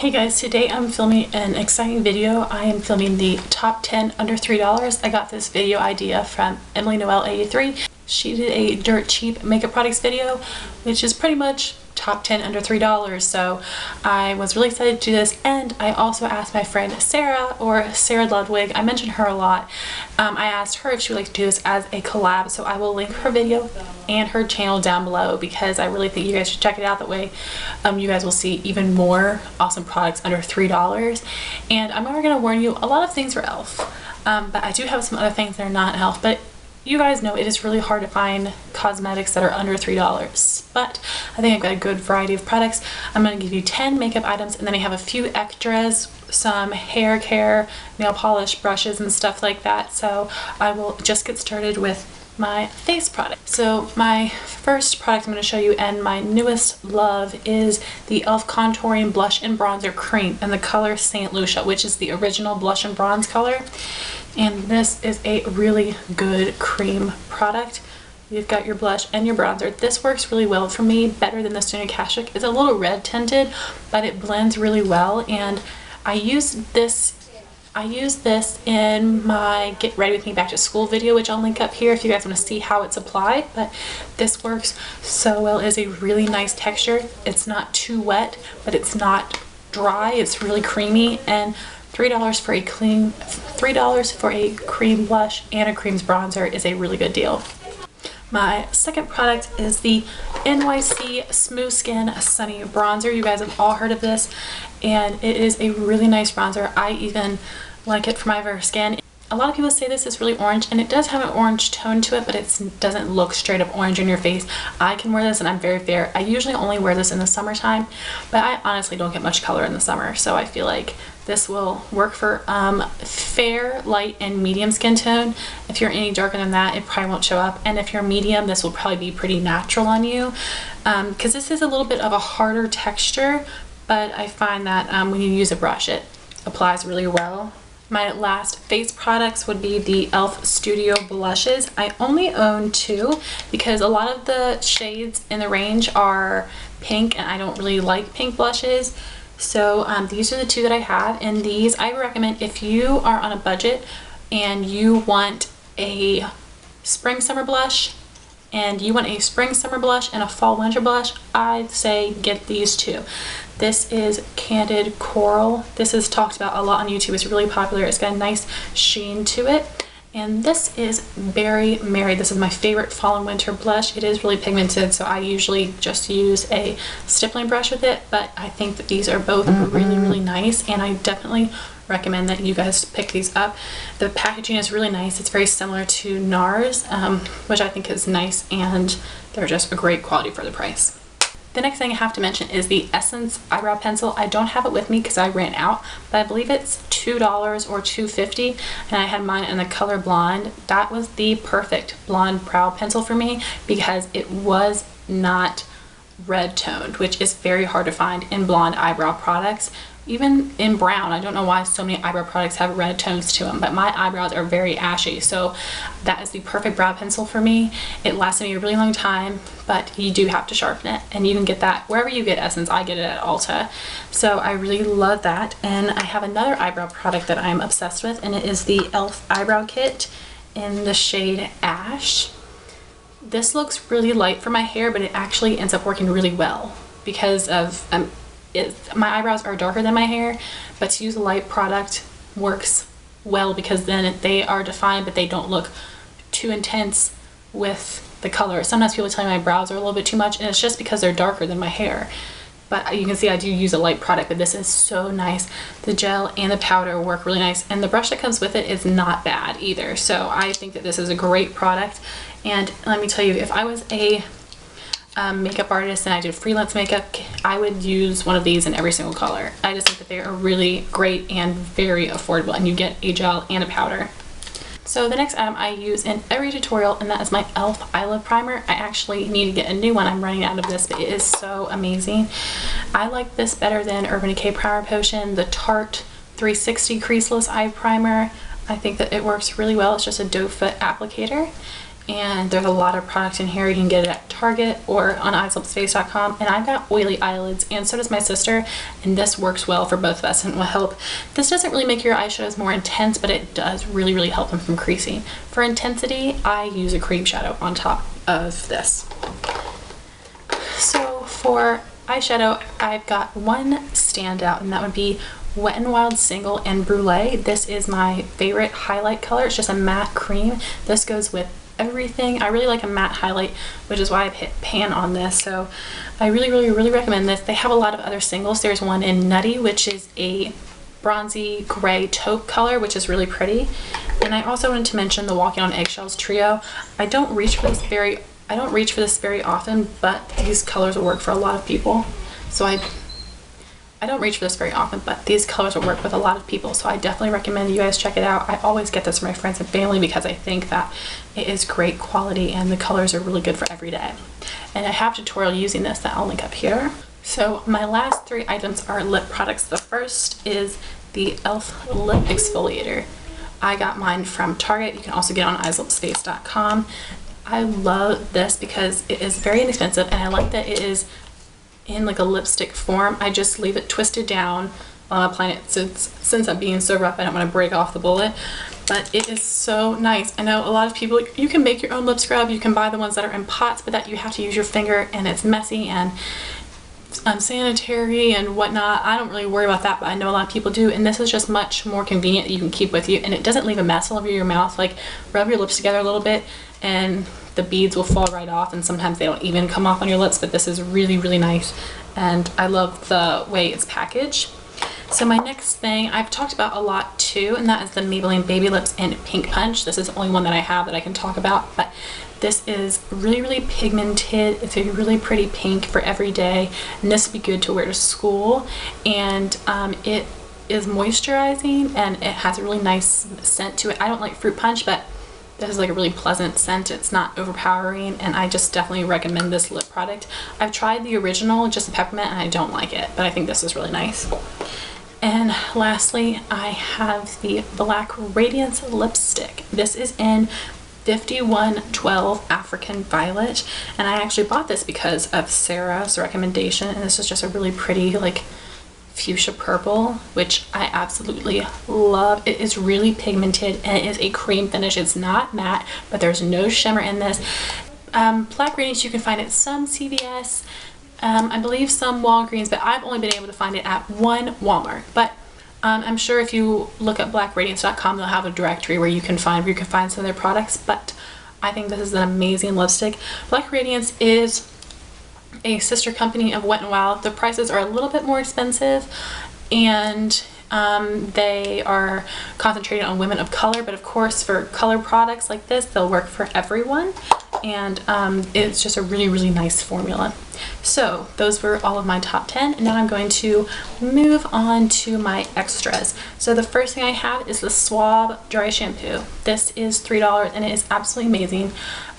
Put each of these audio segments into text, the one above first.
Hey guys, today I'm filming an exciting video. I am filming the top 10 under $3. I got this video idea from Emily Noel 83. She did a dirt cheap makeup products video, which is pretty much top 10 under $3. So I was really excited to do this, and I also asked my friend Sara, or Sara Ludwig. I mentioned her a lot. I asked her if she would like to do this as a collab, so I will link her video and her channel down below because I really think you guys should check it out. That way you guys will see even more awesome products under $3. And I'm already going to warn you, a lot of things are e.l.f. But I do have some other things that are not e.l.f. But you guys know it is really hard to find cosmetics that are under $3, but I think I've got a good variety of products. I'm going to give you 10 makeup items, and then I have a few extras, some hair care, nail polish, brushes, and stuff like that. So I will just get started with my face product. So my first product I'm going to show you, and my newest love, is the e.l.f. Contouring Blush and Bronzer Cream in the color St. Lucia, which is the original blush and bronze color. And this is a really good cream product. You've got your blush and your bronzer. This works really well for me, better than the Suna Kashuk. It's a little red tinted, but it blends really well. And I use this in my Get Ready With Me Back to School video, which I'll link up here if you guys want to see how it's applied. But this works so well. It is a really nice texture. It's not too wet, but it's not dry. It's really creamy, and $3 for a cream blush and a cream bronzer is a really good deal. My second product is the NYC Smooth Skin Sunny Bronzer. You guys have all heard of this, and it is a really nice bronzer. I even like it for my bare skin. A lot of people say this is really orange, and it does have an orange tone to it, but it doesn't look straight up orange in your face. I can wear this, and I'm very fair. I usually only wear this in the summertime, but I honestly don't get much color in the summer, so I feel like this will work for fair, light, and medium skin tone. If you're any darker than that, it probably won't show up, and if you're medium, this will probably be pretty natural on you, because this is a little bit of a harder texture, but I find that when you use a brush, it applies really well. My last face products would be the e.l.f. Studio Blushes. I only own 2 because a lot of the shades in the range are pink, and I don't really like pink blushes. So these are the 2 that I have, and these I recommend if you are on a budget and you want a spring summer blush and a fall winter blush. I'd say get these 2. This is Candid Coral. This is talked about a lot on YouTube. It's really popular. It's got a nice sheen to it. And this is Berry Mary. This is my favorite fall and winter blush. It is really pigmented, so I usually just use a stippling brush with it, but I think that these are both really, really nice, and I definitely recommend that you guys pick these up. The packaging is really nice. It's very similar to NARS, which I think is nice, and they're just a great quality for the price. The next thing I have to mention is the Essence Eyebrow Pencil. I don't have it with me because I ran out, but I believe it's $2 or $2.50, and I had mine in the color Blonde. That was the perfect blonde brow pencil for me because it was not red toned, which is very hard to find in blonde eyebrow products. Even in brown, I don't know why so many eyebrow products have red tones to them, but my eyebrows are very ashy, so that is the perfect brow pencil for me. It lasted me a really long time, but you do have to sharpen it, and you can get that wherever you get Essence. I get it at Ulta, so I really love that. And I have another eyebrow product that I'm obsessed with, and it is the e.l.f. Eyebrow Kit in the shade Ash. This looks really light for my hair, but it actually ends up working really well because of my eyebrows are darker than my hair, but to use a light product works well because then they are defined, but they don't look too intense with the color. Sometimes people tell me my brows are a little bit too much, and it's just because they're darker than my hair. But you can see I do use a light product, but this is so nice. The gel and the powder work really nice, and the brush that comes with it is not bad either. So I think that this is a great product. And let me tell you, if I was a makeup artist and I did freelance makeup, I would use one of these in every single color. I just think that they are really great and very affordable, and you get a gel and a powder. So the next item I use in every tutorial, and that is my e.l.f. Eyelid Primer. I actually need to get a new one. I'm running out of this, but it is so amazing. I like this better than Urban Decay Primer Potion, the Tarte 360 Creaseless Eye Primer. I think that it works really well. It's just a doe foot applicator. and there's a lot of product in here. You can get it at Target or on eyeslipspace.com. And I've got oily eyelids, and so does my sister, and this works well for both of us and will help. This doesn't really make your eyeshadows more intense, but it does really help them from creasing. For intensity, I use a cream shadow on top of this. So for eyeshadow, I've got one standout, and that would be Wet n Wild Single and Brule. This is my favorite highlight color. It's just a matte cream. This goes with everything. I really like a matte highlight, which is why I've hit pan on this. So I really recommend this. They have a lot of other singles. There's one in Nutty, which is a bronzy gray taupe color, which is really pretty. And I also wanted to mention the Walking on Eggshells trio. I don't reach for this very often, but these colors will work for a lot of people. So I don't reach for this very often, but these colors will work with a lot of people, so I definitely recommend you guys check it out. I always get this for my friends and family because I think that it is great quality and the colors are really good for every day. And I have a tutorial using this that I'll link up here. So my last three items are lip products. The first is the e.l.f. Lip Exfoliator. I got mine from Target. You can also get it on eyeslipspace.com. I love this because it is very inexpensive, and I like that it is in like a lipstick form. I just leave it twisted down while I'm applying it. Since I'm being so rough, I don't want to break off the bullet, but it is so nice. I know a lot of people, you can make your own lip scrub, you can buy the ones that are in pots, but that you have to use your finger and it's messy and unsanitary and whatnot. I don't really worry about that, but I know a lot of people do, and this is just much more convenient that you can keep with you, and it doesn't leave a mess all over your mouth. Like, rub your lips together a little bit and the beads will fall right off, and sometimes they don't even come off on your lips, but this is really nice, and I love the way it's packaged. So my next thing I've talked about a lot too, and that is the Maybelline Baby Lips in Pink Punch. This is the only one that I have that I can talk about, but this is really pigmented. It's a really pretty pink for every day, and this would be good to wear to school. And it is moisturizing, and it has a really nice scent to it. I don't like fruit punch, but this is like a really pleasant scent. It's not overpowering, and I just definitely recommend this lip product. I've tried the original, just the peppermint, and I don't like it, but I think this is really nice. And lastly, I have the Black Radiance lipstick. This is in 5112 African Violet, and I actually bought this because of Sarah's recommendation, and this is just a really pretty like fuchsia purple, which I absolutely love. It is really pigmented, and it is a cream finish. It's not matte, but there's no shimmer in this. Black Radiance, you can find at some CVS, I believe some Walgreens, but I've only been able to find it at one Walmart. But I'm sure if you look at blackradiance.com, they'll have a directory where you can find some of their products. But I think this is an amazing lipstick. Black Radiance is a sister company of Wet n Wild. The prices are a little bit more expensive, and they are concentrated on women of color, but of course for color products like this, they'll work for everyone, and it's just a really nice formula. So those were all of my top 10, and now I'm going to move on to my extras. So the first thing I have is the Suave dry shampoo. This is $3, and it is absolutely amazing.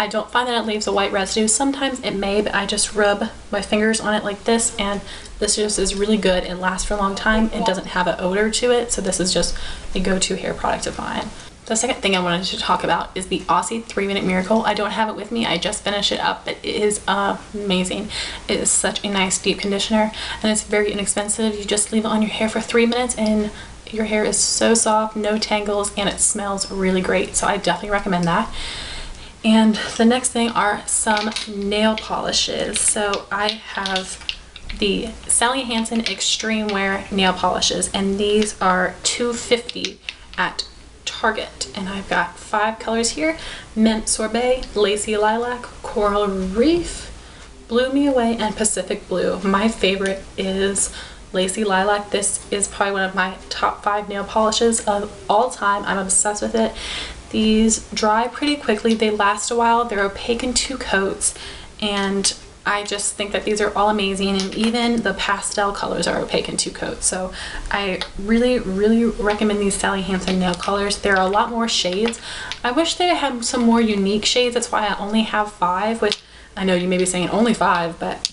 I don't find that it leaves a white residue. Sometimes it may, but I just rub my fingers on it like this, and this just is really good. It lasts for a long time. It doesn't have an odor to it, so this is just a go-to hair product of mine. The second thing I wanted to talk about is the Aussie 3-Minute Miracle. I don't have it with me. I just finished it up, but it is amazing. It is such a nice deep conditioner, and it's very inexpensive. You just leave it on your hair for 3 minutes, and your hair is so soft, no tangles, and it smells really great. So I definitely recommend that. And the next thing are some nail polishes. So I have the Sally Hansen Xtreme Wear nail polishes, and these are $2.50 at Target, and I've got 5 colors here: Mint Sorbet, Lacey Lilac, Coral Reef, Blew Me Away, and Pacific Blue. My favorite is Lacey Lilac. This is probably one of my top 5 nail polishes of all time. I'm obsessed with it. These dry pretty quickly, they last a while, they're opaque in 2 coats, and I just think that these are all amazing, and even the pastel colors are opaque in 2 coats. So I really recommend these Sally Hansen nail colors. There are a lot more shades. I wish they had some more unique shades. That's why I only have 5, which I know you may be saying only 5, but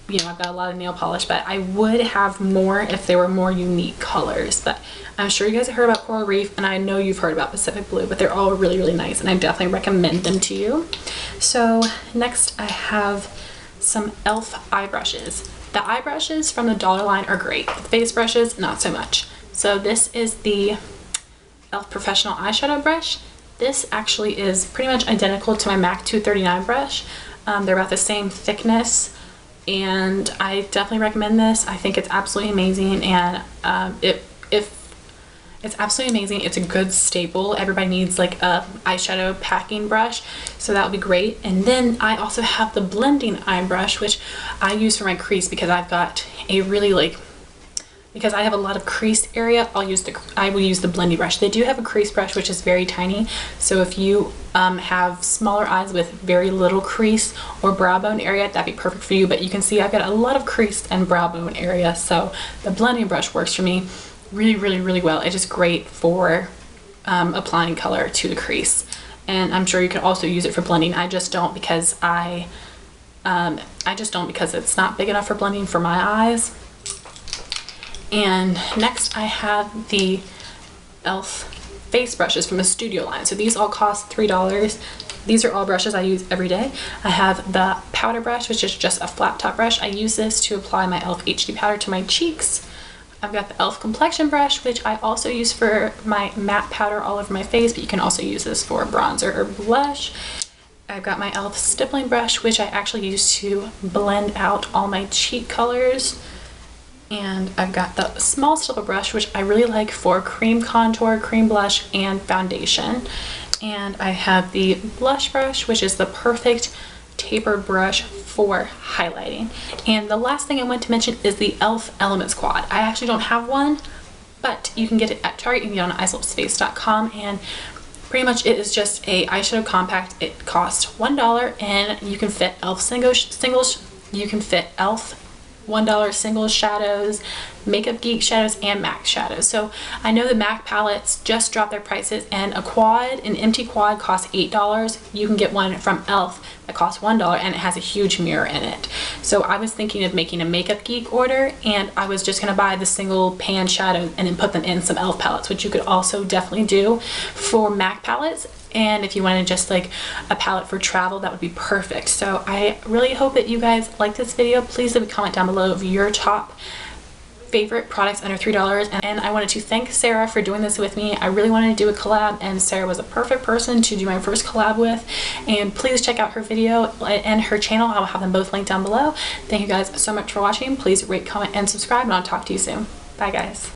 you know, I've got a lot of nail polish, but I would have more if there were more unique colors. But I'm sure you guys have heard about Coral Reef, and I know you've heard about Pacific Blue, but they're all really, really nice, and I definitely recommend them to you. So next I have some e.l.f. eye brushes. The eye brushes from the dollar line are great. The face brushes, not so much. So this is the e.l.f. Professional Eyeshadow Brush. This actually is pretty much identical to my MAC 239 brush. They're about the same thickness, and I definitely recommend this. I think it's absolutely amazing, and it's absolutely amazing. It's a good staple. Everybody needs like a eyeshadow packing brush, so that would be great. And then I also have the blending eye brush, which I use for my crease because I've got a really because I have a lot of crease area. I will use the blending brush. They do have a crease brush which is very tiny, so if you have smaller eyes with very little crease or brow bone area, that'd be perfect for you. But you can see I've got a lot of crease and brow bone area, so the blending brush works for me really, really, really well. It's just great for applying color to the crease, and I'm sure you could also use it for blending. I just don't because it's not big enough for blending for my eyes. And next I have the e.l.f. face brushes from the Studio line. So these all cost $3. These are all brushes I use every day. I have the powder brush, which is just a flat top brush. I use this to apply my e.l.f. HD powder to my cheeks. I've got the e.l.f. Complexion brush, which I also use for my matte powder all over my face, but you can also use this for bronzer or blush. I've got my e.l.f. stippling brush, which I actually use to blend out all my cheek colors. And I've got the small stipple brush, which I really like for cream contour, cream blush, and foundation. And I have the blush brush, which is the perfect tapered brush for highlighting. And the last thing I want to mention is the e.l.f. Elements Quad. I actually don't have one, but you can get it at Target. You can get it on icelipsface.com, and pretty much it is just a eyeshadow compact. It costs $1, and you can fit e.l.f. singles. You can fit e.l.f. $1 single shadows, Makeup Geek shadows, and MAC shadows. So I know the MAC palettes just dropped their prices, and an empty quad costs $8. You can get one from e.l.f. that costs $1, and it has a huge mirror in it. So I was thinking of making a Makeup Geek order, and I was just gonna buy the single pan shadows and then put them in some e.l.f. palettes, which you could also definitely do for MAC palettes. And if you wanted just like a palette for travel, that would be perfect. So I really hope that you guys like this video. Please leave a comment down below of your top favorite products under $3. And I wanted to thank Sara for doing this with me. I really wanted to do a collab, and Sara was a perfect person to do my first collab with. And please check out her video and her channel. I'll have them both linked down below. Thank you guys so much for watching. Please rate, comment, and subscribe, and I'll talk to you soon. Bye guys.